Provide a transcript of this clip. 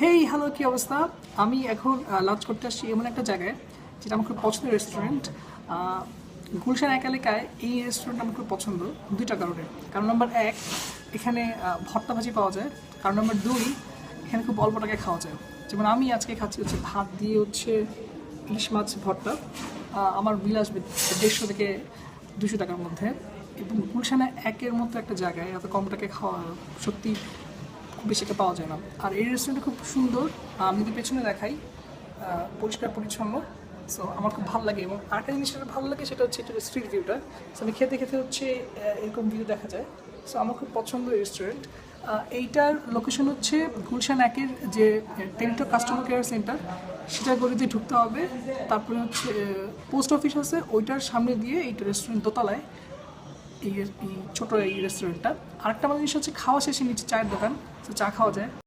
Hey hello, কি অবস্থা? আমি এখন লাঞ্চ করতে আসছি এমন একটা জায়গায় যেটা আমার খুব পছন্দের রেস্টুরেন্ট। গুলশান এক এলাকায় এই রেস্টুরেন্ট আমার খুব পছন্দ দুইটা কারণে। কারণ নাম্বার এক, এখানে ভর্তা ভাজি পাওয়া যায়। কারণ নাম্বার দুই, এখানে খুব অল্প টাকায় খাওয়া যায়। যেমন আমি আজকে খাচ্ছি হচ্ছে ভাত দিয়ে হচ্ছে ইলিশ মাছ ভর্তা। আমার বিল আসবে 150 থেকে 200 টাকার মধ্যে। এবং গুলশানে একের মতো একটা জায়গায় এত কম টাকায় খাওয়া সত্যি খুব বেশি একটা পাওয়া যায় না। আর এই রেস্টুরেন্টটা খুব সুন্দর। আমি যদি পেছনে দেখাই, পরিষ্কার পরিচ্ছন্ন। সো আমার খুব ভালো লাগে। এবং আরেকটা জিনিস যেটা ভালো লাগে সেটা হচ্ছে এটা স্ট্রিট ভিউটা। সো আমি খেতে খেতে হচ্ছে এরকম ভিউ দেখা যায়। সো আমার খুব পছন্দ এই রেস্টুরেন্ট। এইটার লোকেশন হচ্ছে গুলশান একের যে টেলিটক কাস্টমার কেয়ার সেন্টার, সেটা গলিতে ঢুকতে হবে। তারপরে হচ্ছে পোস্ট অফিস আছে, ওইটার সামনে দিয়ে এইটা রেস্টুরেন্ট দোতলায় এই ছোটো এই রেস্টুরেন্টটা। আরেকটা আমার জিনিস হচ্ছে খাওয়া শেষে নিচে চায়ের দোকান, তো চা খাওয়া যায়।